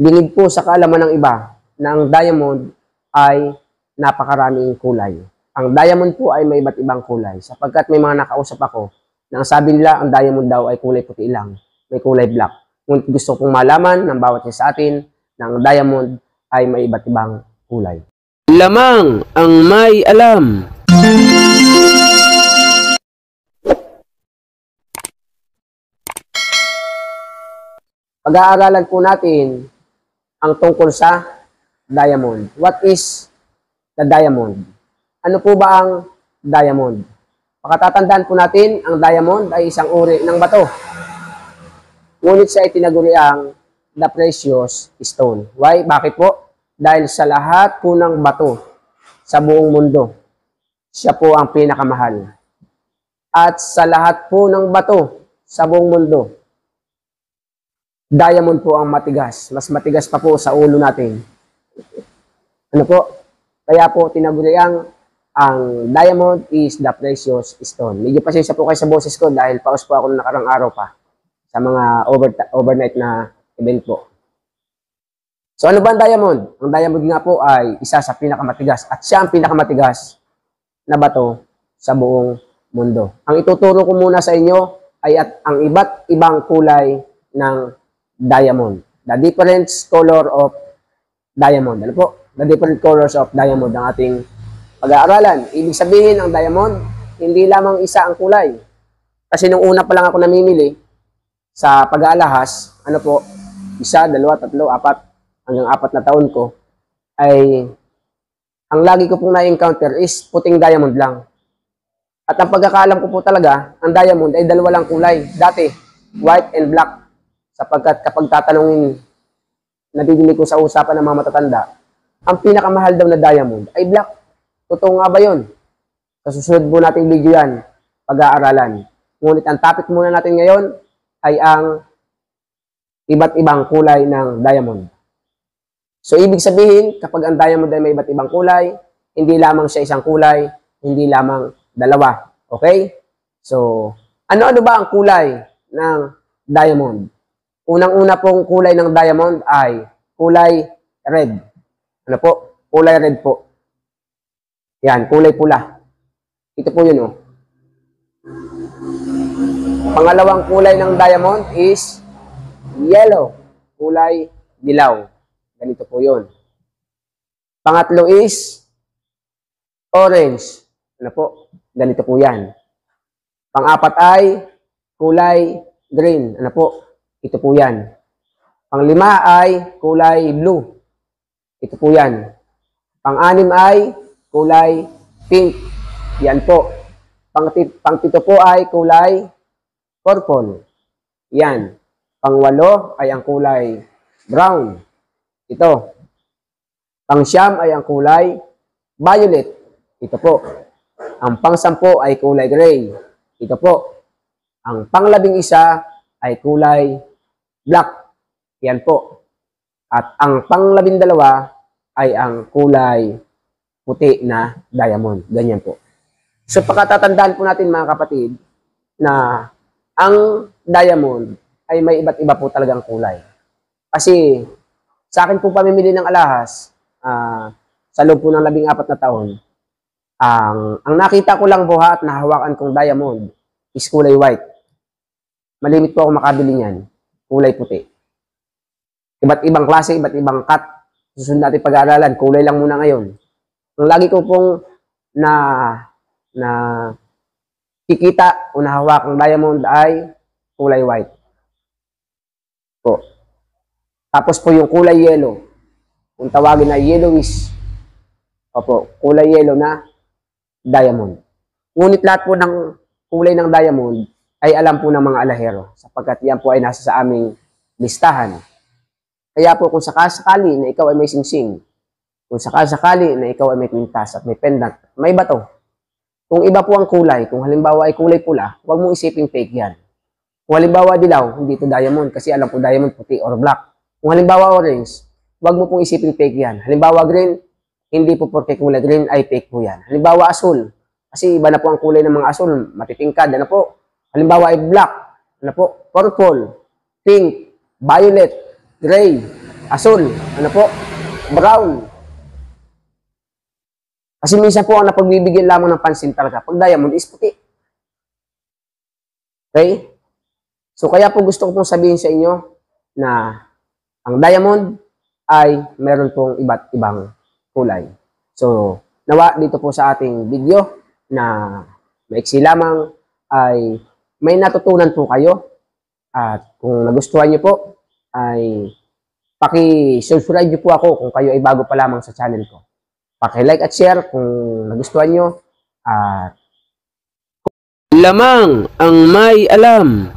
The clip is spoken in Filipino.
Lingid po sa kaalaman ng iba na ang diamond ay napakaraming kulay. Ang diamond po ay may iba't ibang kulay sapagkat may mga nakausap ako na ang sabi nila ang diamond daw ay kulay puti lang, may kulay black. Ngunit gusto kong malaman ng bawat isa sa atin na ang diamond ay may iba't ibang kulay. Lamang ang may alam. Pag-aaralan po natin ang tungkol sa diamond. What is the diamond? Ano po ba ang diamond? Pakatatandaan po natin, ang diamond ay isang uri ng bato. Ngunit siya ay tinaguri ang the precious stone. Why? Bakit po? Dahil sa lahat po ng bato sa buong mundo, siya po ang pinakamahal. At sa lahat po ng bato sa buong mundo, diamond po ang matigas. Mas matigas pa po sa ulo natin. Ano po? Kaya po tinaguri ang diamond is the precious stone. Medyo pasensya po kayo sa boses ko dahil paus po ako nakarang araw pa sa mga overnight na event po. So ano ba ang diamond? Ang diamond nga po ay isa sa pinakamatigas at siya ang pinakamatigas na bato sa buong mundo. Ang ituturo ko muna sa inyo ay ang iba't ibang kulay ng diamond. The different color of diamond. Ano po? The different colors of diamond ang ating pag-aaralan. Ibig sabihin, ang diamond, hindi lamang isa ang kulay. Kasi nung una pa lang ako namimili sa pag-aalahas, ano po, isa, dalawa, tatlo, apat, hanggang 4 na taon ko, ay ang lagi ko pong na-encounter is puting diamond lang. At ang pagkakaalam ko po talaga, ang diamond ay dalawa lang kulay. Dati, white and black. Sapagkat kapag tatanungin, nadidinig ko sa usapan ng mga matatanda, ang pinakamahal daw na diamond ay black. Totoo nga ba yun? Sa susunod po nating video yan, pag-aaralan. Ngunit ang topic muna natin ngayon ay ang iba't ibang kulay ng diamond. So, ibig sabihin, kapag ang diamond ay may iba't ibang kulay, hindi lamang siya isang kulay, hindi lamang dalawa. Okay? So, ano-ano ba ang kulay ng diamond? Unang-una pong kulay ng diamond ay kulay red. Ano po? Kulay red po. Yan, kulay pula. Ito po yun, oh. Pangalawang kulay ng diamond is yellow. Kulay dilaw. Ganito po yun. Pangatlo is orange. Ano po? Ganito po yan. Pang-apat ay kulay green. Ano po? Ito po yan. Pang-5 ay kulay blue. Ito po yan. Pang-6 ay kulay pink. Yan po. Pang-7 po ay kulay purple. Yan. Pang-8 ay ang kulay brown. Ito. Pang-9 ay ang kulay violet. Ito po. Ang pang-10 ay kulay gray. Ito po. Ang pang-11 ay kulay black. Yan po. At ang pang-12 ay ang kulay puti na diamond. Ganyan po. So, pagkatatandaan po natin mga kapatid na ang diamond ay may iba't iba po talagang kulay. Kasi sa akin po pamimili ng alahas, sa loob po ng 14 na taon, ang nakita ko lang buhat na hawakan kong diamond is kulay white. Malimit po ako makabili niyan. Kulay puti. Iba't ibang klase, iba't ibang cut. Susunod natin pag-aaralan. Kulay lang muna ngayon. Ang lagi ko pong na kikita o nahawakang diamond ay kulay white. Po. Tapos po yung kulay yellow. Kung tawagin na yellowish. Opo, kulay yellow na diamond. Ngunit lahat po ng kulay ng diamond ay alam po ng mga alahero sapagkat yan po ay nasa sa aming listahan. Kaya po kung sakasakali na ikaw ay may singsing, kung sakasakali na ikaw ay may kwintas at may pendant, may bato, kung iba po ang kulay, kung halimbawa ay kulay pula, huwag mong isiping fake yan. Kung halimbawa dilaw, hindi ito diamond kasi alam po diamond puti or black. Kung halimbawa orange, huwag mo pong isiping fake yan. Halimbawa green, hindi po porque kulay green ay fake po yan. Halimbawa asul, kasi iba na po ang kulay ng mga asul, matitingkad, ano po. Halimbawa ay black, ano po, purple, pink, violet, gray, asul. Ano po? Brown. Kasi minsan po ang napagbibigyan lamang ng pansin talaga pag diamond is puti. Okay? So kaya po gusto ko pong sabihin sa inyo na ang diamond ay meron pong iba't ibang kulay. So nawa dito po sa ating video na maiksi lamang ay may natutunan po kayo. At kung nagustuhan niyo po ay paki-subscribe niyo po ako kung kayo ay bago pa lamang sa channel ko. Paki-like at share kung nagustuhan nyo. At lamang ang may alam.